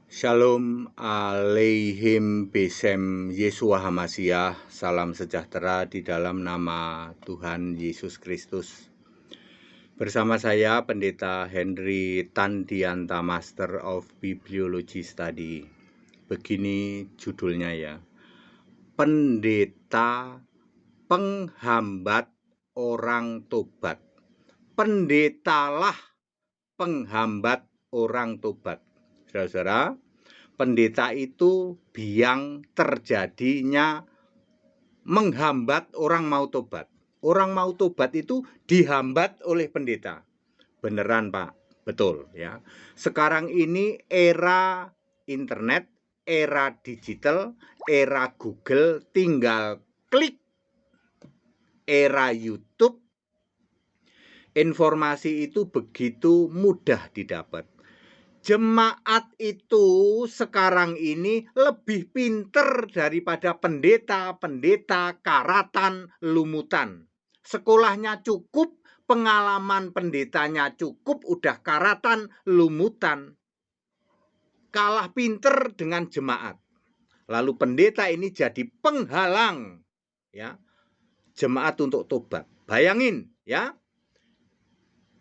Shalom aleihim besem Yeshua Hamasiah. Salam sejahtera di dalam nama Tuhan Yesus Kristus. Bersama saya Pendeta Henry Tandianta, Master of Bibliology Study. Begini judulnya ya. Pendeta penghambat orang tobat. Pendetalah penghambat orang tobat. Saudara-saudara, pendeta itu biang terjadinya menghambat orang mau tobat. Orang mau tobat itu dihambat oleh pendeta. Beneran, Pak? Betul ya. Sekarang ini era internet, era digital, era Google, tinggal klik. Era YouTube, informasi itu begitu mudah didapat. Jemaat itu sekarang ini lebih pinter daripada pendeta-pendeta karatan lumutan. Sekolahnya cukup, pengalaman pendetanya cukup, udah karatan lumutan. Kalah pinter dengan jemaat. Lalu pendeta ini jadi penghalang ya jemaat untuk tobat. Bayangin ya.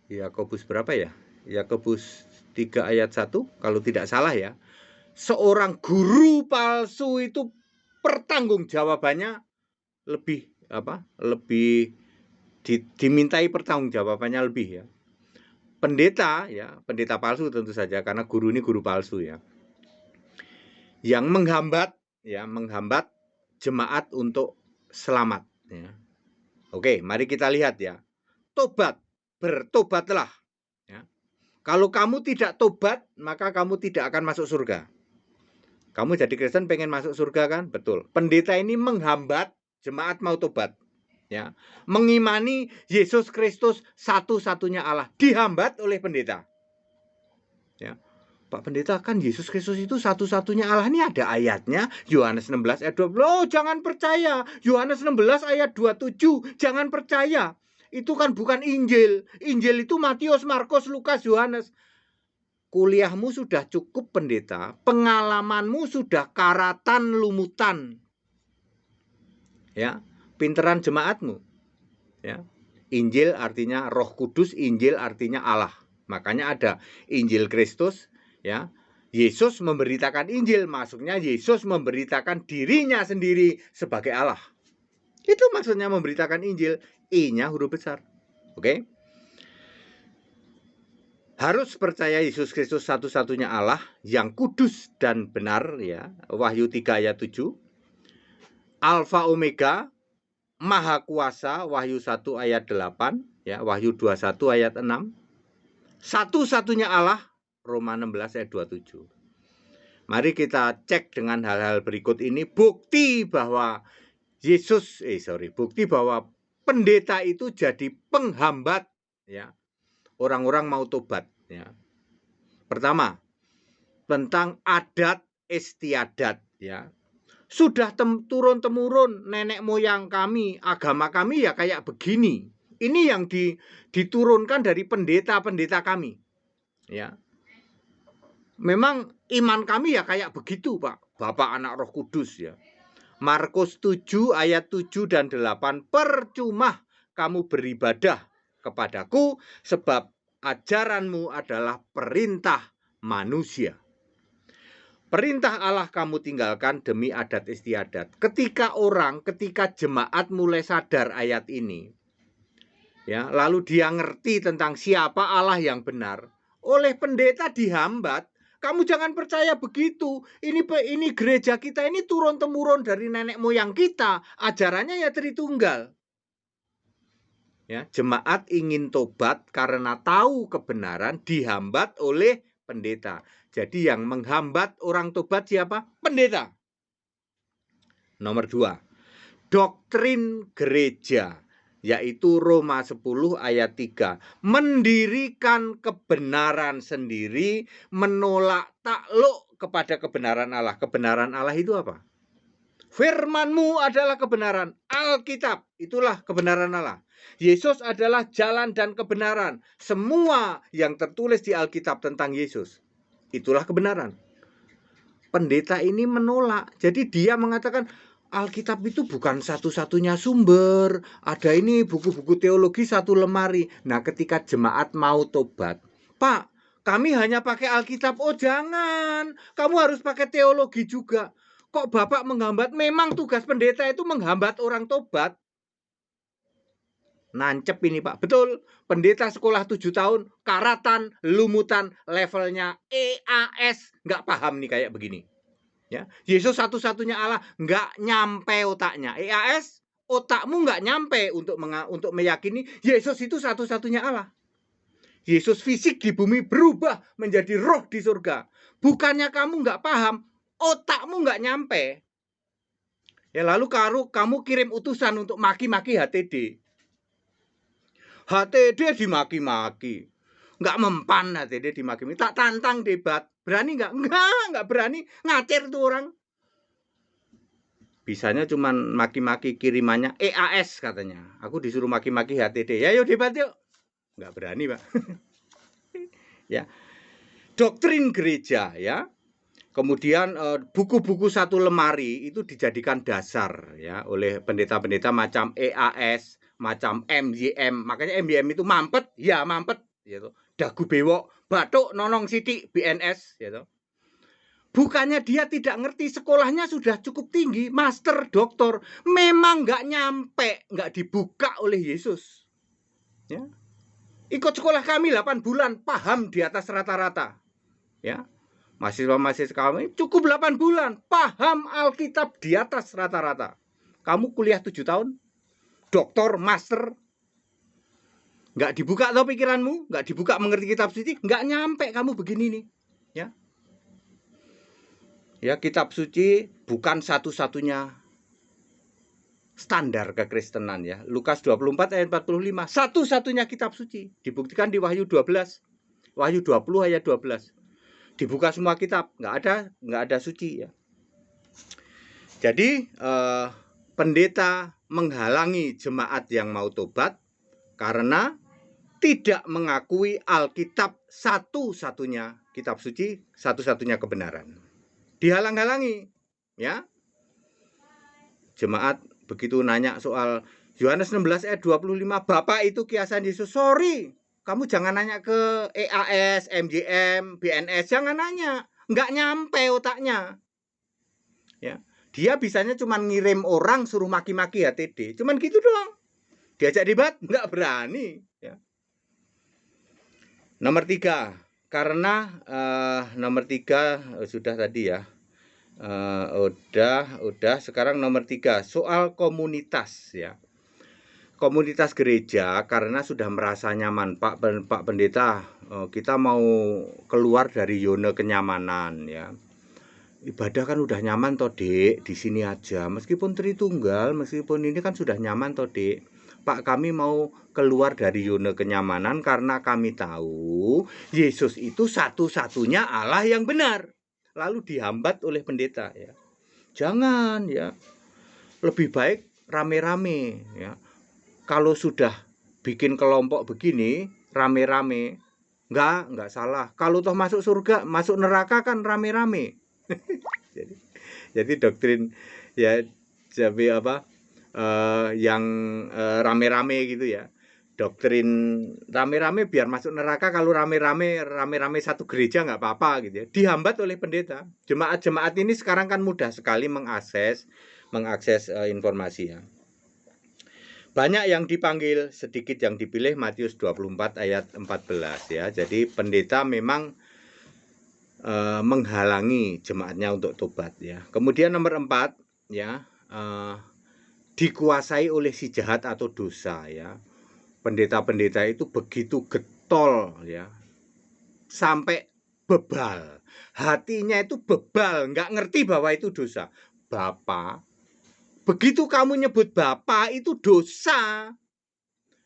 Yakobus berapa ya? Yakobus 3 ayat 1 kalau tidak salah ya. Seorang guru palsu itu pertanggungjawabannya lebih dimintai pertanggungjawabannya lebih ya. Pendeta ya, pendeta palsu tentu saja karena guru ini guru palsu ya. Yang menghambat jemaat untuk selamat ya. Oke, mari kita lihat ya. Tobat, bertobatlah. Kalau kamu tidak tobat, maka kamu tidak akan masuk surga. Kamu jadi Kristen pengen masuk surga kan? Betul. Pendeta ini menghambat jemaat mau tobat. Ya. Mengimani Yesus Kristus satu-satunya Allah. Dihambat oleh pendeta. Ya. Pak Pendeta, kan Yesus Kristus itu satu-satunya Allah. Ini ada ayatnya. Yohanes 16 ayat 20. Oh, jangan percaya. Yohanes 16 ayat 27. Jangan percaya. Itu kan bukan Injil. Injil itu Matius, Markus, Lukas, Yohanes. Kuliahmu sudah cukup pendeta, pengalamanmu sudah karatan lumutan. Ya, pinteran jemaatmu. Ya. Injil artinya Roh Kudus, Injil artinya Allah. Makanya ada Injil Kristus, ya. Yesus memberitakan Injil, maksudnya Yesus memberitakan dirinya sendiri sebagai Allah. Itu maksudnya memberitakan Injil, I-nya huruf besar. Oke? Harus percaya Yesus Kristus satu-satunya Allah yang kudus dan benar ya. Wahyu 3 ayat 7. Alfa Omega, Maha Kuasa, Wahyu 1 ayat 8 ya, Wahyu 21 ayat 6. Satu-satunya Allah, Roma 16 ayat 27. Mari kita cek dengan hal-hal berikut ini bukti bahwa bukti bahwa pendeta itu jadi penghambat ya. Orang-orang mau tobat ya. Pertama, tentang adat istiadat ya. Sudah turun-temurun nenek moyang kami, agama kami ya kayak begini. Ini yang diturunkan dari pendeta-pendeta kami. Ya. Memang iman kami ya kayak begitu, Pak. Bapa, Anak, Roh Kudus ya. Markus 7 ayat 7 dan 8. Percuma kamu beribadah kepadaku sebab ajaranmu adalah perintah manusia. Perintah Allah kamu tinggalkan demi adat istiadat. Ketika jemaat mulai sadar ayat ini, ya, lalu dia ngerti tentang siapa Allah yang benar, oleh pendeta dihambat. Kamu jangan percaya begitu. Ini gereja kita ini turun-temurun dari nenek moyang kita. Ajarannya ya Tritunggal. Ya, jemaat ingin tobat karena tahu kebenaran, dihambat oleh pendeta. Jadi yang menghambat orang tobat siapa? Pendeta. Nomor 2. Doktrin gereja, yaitu Roma 10 ayat 3. Mendirikan kebenaran sendiri, menolak takluk kepada kebenaran Allah. Kebenaran Allah itu apa? Firman-Mu adalah kebenaran. Alkitab, itulah kebenaran Allah. Yesus adalah jalan dan kebenaran. Semua yang tertulis di Alkitab tentang Yesus, itulah kebenaran. pendeta ini menolak. Jadi dia mengatakan Alkitab itu bukan satu-satunya sumber. Ada ini buku-buku teologi satu lemari. Nah, ketika jemaat mau tobat, Pak, kami hanya pakai Alkitab. Oh jangan, kamu harus pakai teologi juga. Kok Bapak menghambat? Memang tugas pendeta itu menghambat orang tobat. Nancep ini Pak, betul. Pendeta sekolah 7 tahun, karatan, lumutan, levelnya EAS. Nggak paham nih kayak begini. Ya, Yesus satu-satunya Allah, nggak nyampe otaknya. EAS, otakmu nggak nyampe untuk meyakini Yesus itu satu-satunya Allah. Yesus fisik di bumi berubah menjadi roh di surga. Bukannya kamu nggak paham, otakmu nggak nyampe. Ya lalu kamu kirim utusan untuk maki-maki HTD. HTD dimaki-maki. Nggak mempan HTD dimaki-maki. Tak tantang debat. Berani nggak? Nggak berani. Ngacir tuh orang. Bisanya cuman maki-maki kirimannya EAS katanya. Aku disuruh maki-maki HTD. Ya yuk debat yuk. Nggak berani Pak. Ya, doktrin gereja ya. Kemudian buku-buku satu lemari itu dijadikan dasar ya oleh pendeta-pendeta macam EAS, macam MYM. Makanya MYM itu mampet, ya mampet gitu. Dagu bewok, batuk nonong sidik BNS gitu. Bukannya dia tidak ngerti, sekolahnya sudah cukup tinggi, master, doktor, memang nggak nyampe, nggak dibuka oleh Yesus. Ya. Ikut sekolah kami 8 bulan, paham di atas rata-rata. Ya. Mahasiswa-mahasiswa kami cukup 8 bulan, paham Alkitab di atas rata-rata. Kamu kuliah 7 tahun, doktor, master, nggak dibuka tau pikiranmu, nggak dibuka mengerti kitab suci, nggak nyampe kamu begini nih. Ya. Ya, kitab suci bukan satu-satunya standar kekristenan ya. Lukas 24 ayat 45, satu-satunya kitab suci. Dibuktikan di Wahyu 12. Wahyu 20 ayat 12. Dibuka semua kitab, nggak ada suci ya. Jadi pendeta menghalangi jemaat yang mau tobat karena tidak mengakui Alkitab satu-satunya kitab suci, satu-satunya kebenaran. Dihalang-halangi ya. Jemaat begitu nanya soal Yohanes 16 ayat 25, Bapak itu kiasan Yesus. Sorry, kamu jangan nanya ke EAS, MJM, BNS, jangan nanya. Nggak nyampe otaknya. Ya, dia bisanya cuma ngirim orang suruh maki-maki HTD. Cuman gitu doang. Diajak debat, nggak berani. Ya. Nomor 3, karena nomor 3 sudah tadi ya. Udah. Sekarang nomor 3, soal komunitas ya. Komunitas gereja karena sudah merasa nyaman, Pak Pendeta, kita mau keluar dari zona kenyamanan ya. Ibadah kan udah nyaman toh Dek, di sini aja. Meskipun Tritunggal, meskipun ini kan sudah nyaman toh Dek. Pak, kami mau keluar dari zona kenyamanan karena kami tahu Yesus itu satu-satunya Allah yang benar. Lalu dihambat oleh pendeta ya. Jangan ya. Lebih baik rame-rame ya. Kalau sudah bikin kelompok begini rame-rame, enggak salah. Kalau toh masuk surga, masuk neraka kan rame-rame. jadi doktrin ya jadi apa yang rame-rame gitu ya. Doktrin rame-rame biar masuk neraka, kalau rame-rame satu gereja nggak apa-apa gitu ya. Dihambat oleh pendeta. Jemaat-jemaat ini sekarang kan mudah sekali mengakses informasi ya. Banyak yang dipanggil, sedikit yang dipilih, Matius 24 ayat 14 ya. Jadi pendeta memang menghalangi jemaatnya untuk tobat ya. Kemudian nomor 4 ya, dikuasai oleh si jahat atau dosa ya. Pendeta-pendeta itu begitu getol ya, sampai bebal, hatinya itu bebal, nggak ngerti bahwa itu dosa. Bapak, begitu kamu nyebut Bapak itu dosa,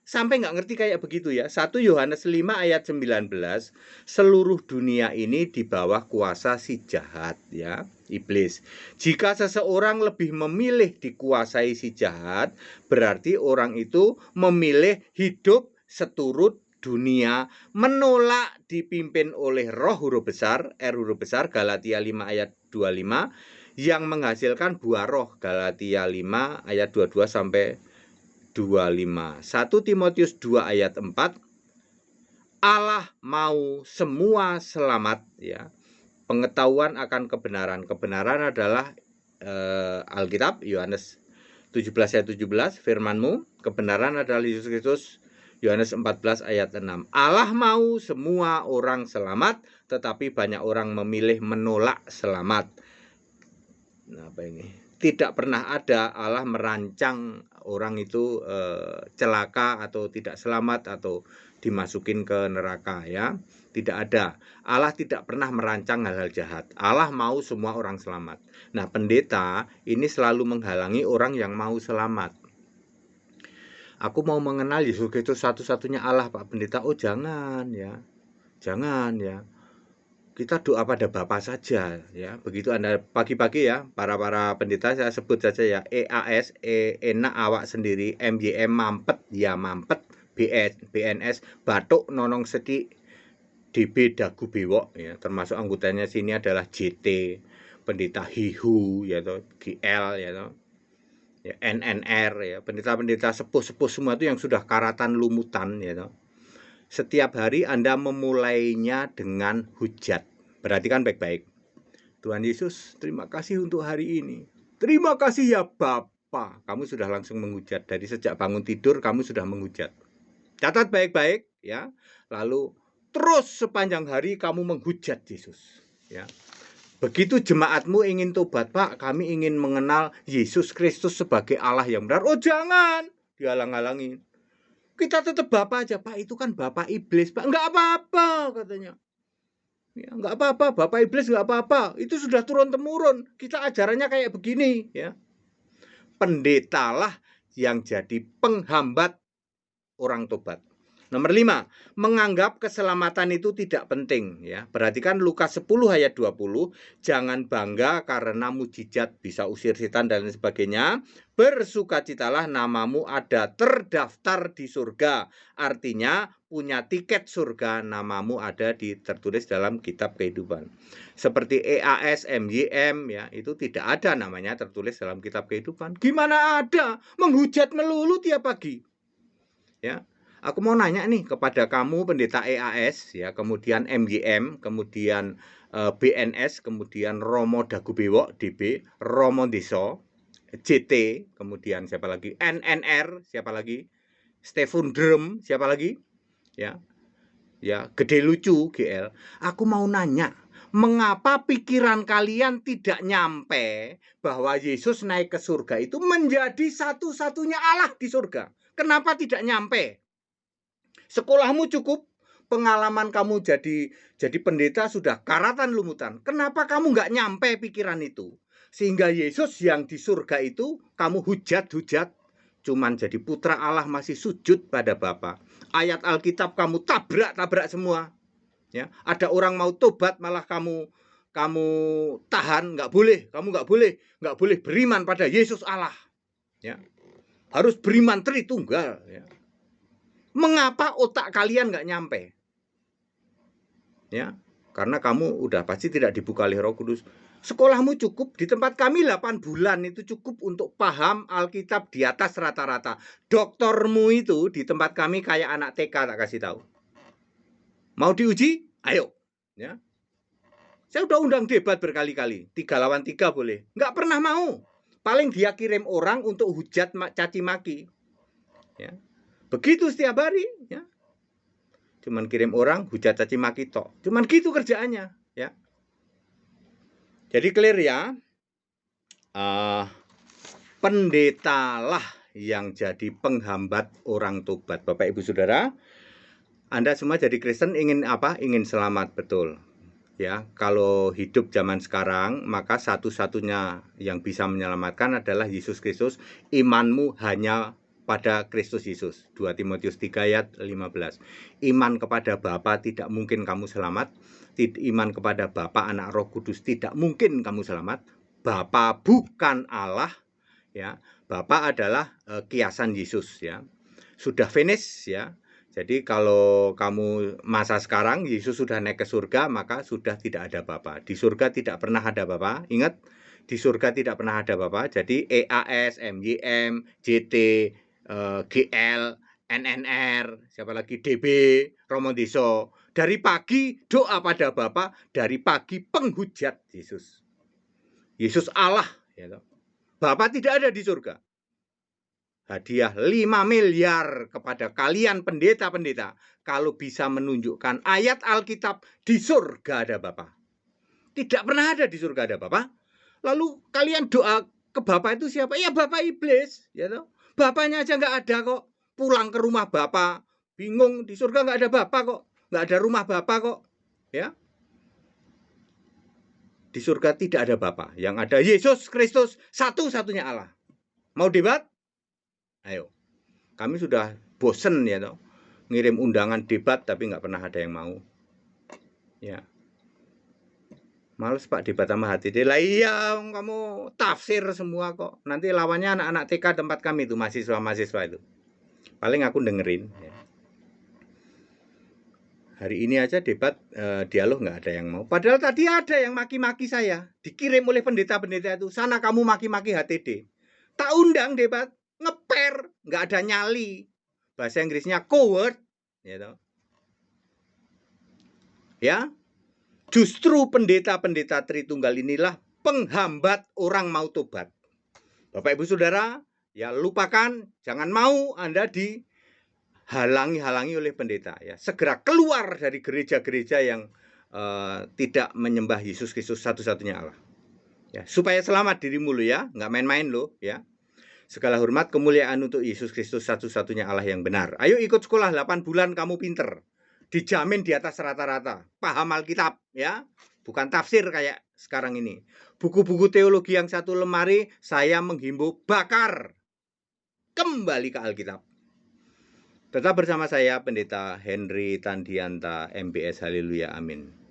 sampai nggak ngerti kayak begitu ya. 1 Yohanes 5 ayat 19, seluruh dunia ini di bawah kuasa si jahat ya, iblis. Jika seseorang lebih memilih dikuasai si jahat, berarti orang itu memilih hidup seturut dunia menolak dipimpin oleh roh huruf besar, R huruf besar, Galatia 5 ayat 25, yang menghasilkan buah roh, Galatia 5 ayat 22 sampai 25. 1 Timotius 2 ayat 4, Allah mau semua selamat, ya. Pengetahuan akan kebenaran. Kebenaran adalah Alkitab, Yohanes 17 ayat 17, firman-Mu. Kebenaran adalah Yesus Kristus, Yohanes 14 ayat 6. Allah mau semua orang selamat, tetapi banyak orang memilih menolak selamat. Nah, apa ini? Tidak pernah ada Allah merancang orang itu celaka atau tidak selamat atau dimasukin ke neraka, ya. Tidak ada. Allah tidak pernah merancang hal-hal jahat. Allah mau semua orang selamat. Nah, pendeta ini selalu menghalangi orang yang mau selamat. Aku mau mengenal Yesus Kristus satu-satunya Allah, Pak Pendeta. Oh, jangan, ya. Jangan, ya. Kita doa pada Bapa saja, ya. Begitu Anda pagi-pagi, ya, para pendeta, saya sebut saja, ya, EAS, enak awak sendiri, MYM mampet, ya mampet, BNS batuk nonong seti, DB dagu bewok, ya, termasuk anggotanya sini adalah JT, pendeta Hihu, ya toh, GL, ya toh, ya, NNR, ya, pendeta-pendeta sepuh-sepuh semua itu yang sudah karatan lumutan, ya toh. Setiap hari Anda memulainya dengan hujat. Perhatikan baik-baik. Tuhan Yesus, terima kasih untuk hari ini. Terima kasih ya Bapa. Kamu sudah langsung menghujat. Dari sejak bangun tidur kamu sudah menghujat. Catat baik-baik, ya. Lalu terus sepanjang hari kamu menghujat Yesus, ya. Begitu jemaatmu ingin tobat, Pak, kami ingin mengenal Yesus Kristus sebagai Allah yang benar. Oh, jangan, dihalang-halangi. Kita tetap Bapak aja, Pak, itu kan Bapak iblis, Pak. Enggak apa-apa, katanya. Ya, enggak apa-apa, Bapak iblis enggak apa-apa. Itu sudah turun-temurun. Kita ajarannya kayak begini, ya. Pendetalah yang jadi penghambat orang tobat. Nomor 5, menganggap keselamatan itu tidak penting, ya. Perhatikan Lukas 10 ayat 20, jangan bangga karena mujizat bisa usir setan dan lain sebagainya. Bersukacitalah, namamu ada terdaftar di surga. Artinya punya tiket surga, namamu ada tertulis dalam kitab kehidupan. Seperti EAS, MYM, ya, itu tidak ada namanya tertulis dalam kitab kehidupan. Gimana ada? Menghujat melulu tiap pagi. Ya. Aku mau nanya nih kepada kamu pendeta EAS, ya, kemudian MYM, kemudian BNS, kemudian Romo Dagu Bewok DB, Romo Deso, JT, kemudian siapa lagi? NNR, siapa lagi? Stefan Drum, siapa lagi? Ya. Ya, Gede Lucu GL. Aku mau nanya, mengapa pikiran kalian tidak nyampe bahwa Yesus naik ke surga itu menjadi satu-satunya Allah di surga? Kenapa tidak nyampe? Sekolahmu cukup, pengalaman kamu jadi pendeta sudah karatan lumutan. Kenapa kamu nggak nyampe pikiran itu? Sehingga Yesus yang di surga itu kamu hujat-hujat, cuman jadi putra Allah masih sujud pada Bapa. Ayat Alkitab kamu tabrak-tabrak semua. Ya, ada orang mau tobat malah kamu tahan, nggak boleh, kamu nggak boleh beriman pada Yesus Allah. Ya, harus beriman Tritunggal. Ya. Mengapa otak kalian nggak nyampe? Ya, karena kamu udah pasti tidak dibuka oleh Roh Kudus. Sekolahmu cukup, di tempat kami 8 bulan itu cukup untuk paham Alkitab di atas rata-rata. Doktormu itu di tempat kami kayak anak TK, tak kasih tahu. Mau diuji? Ayo. Ya. Saya udah undang debat berkali-kali, 3 lawan 3 boleh. Nggak pernah mau. Paling dia kirim orang untuk hujat caci maki. Ya. Begitu setiap hari, ya. Cuman kirim orang hujat caci maki tok. Cuman gitu kerjaannya, ya. Jadi clear, ya. Pendetalah yang jadi penghambat orang tobat. Bapak Ibu Saudara, Anda semua jadi Kristen ingin apa? Ingin selamat, betul. Ya, kalau hidup zaman sekarang, maka satu-satunya yang bisa menyelamatkan adalah Yesus Kristus. Imanmu hanya pada Kristus Yesus. 2 Timotius 3 ayat 15. Iman kepada Bapa tidak mungkin kamu selamat. Iman kepada Bapa, Anak, Roh Kudus tidak mungkin kamu selamat. Bapa bukan Allah, ya. Bapa adalah kiasan Yesus, ya. Sudah finish, ya. Jadi kalau kamu masa sekarang Yesus sudah naik ke surga, maka sudah tidak ada Bapa. Di surga tidak pernah ada Bapa. Ingat, di surga tidak pernah ada Bapa. Jadi EAS, MYM, JT, GL, NNR, siapa lagi, DB, Romondiso. Dari pagi doa pada Bapa, dari pagi penghujat Yesus. Yesus Allah, ya. Bapa tidak ada di surga. Hadiah 5 miliar kepada kalian pendeta-pendeta kalau bisa menunjukkan ayat Alkitab di surga ada Bapa. Tidak pernah ada di surga ada Bapa. Lalu kalian doa ke Bapa itu siapa? Ya Bapa iblis, ya toh. Bapaknya aja nggak ada kok. Pulang ke rumah Bapa, bingung, di surga nggak ada Bapa kok. Nggak ada rumah Bapa kok. Ya. Di surga tidak ada Bapa, yang ada Yesus Kristus, satu-satunya Allah. Mau debat? Ayo. Kami sudah bosen ya toh, ngirim undangan debat tapi nggak pernah ada yang mau. Ya. Males Pak debat sama HTD. Lah iya, kamu tafsir semua kok. Nanti lawannya anak-anak TK tempat kami itu, mahasiswa-mahasiswa itu. Paling aku dengerin. Ya. Hari ini aja debat dialog nggak ada yang mau. Padahal tadi ada yang maki-maki saya. Dikirim oleh pendeta-pendeta itu. Sana kamu maki-maki HTD. Tak undang debat. Ngeper. Nggak ada nyali. Bahasa Inggrisnya coward. Ya, ya. Justru pendeta-pendeta Tritunggal inilah penghambat orang mau tobat. Bapak Ibu Saudara, ya lupakan. Jangan mau Anda dihalangi oleh pendeta. Ya, segera keluar dari gereja-gereja yang tidak menyembah Yesus Kristus satu-satunya Allah. Ya, supaya selamat dirimu lo ya, nggak main-main lo ya. Segala hormat kemuliaan untuk Yesus Kristus satu-satunya Allah yang benar. Ayo ikut sekolah 8 bulan kamu pinter. Dijamin di atas rata-rata. Paham Alkitab ya. Bukan tafsir kayak sekarang ini. Buku-buku teologi yang satu lemari saya menghimbau bakar. Kembali ke Alkitab. Tetap bersama saya Pendeta Henry Tandianta MBS. Haleluya, amin.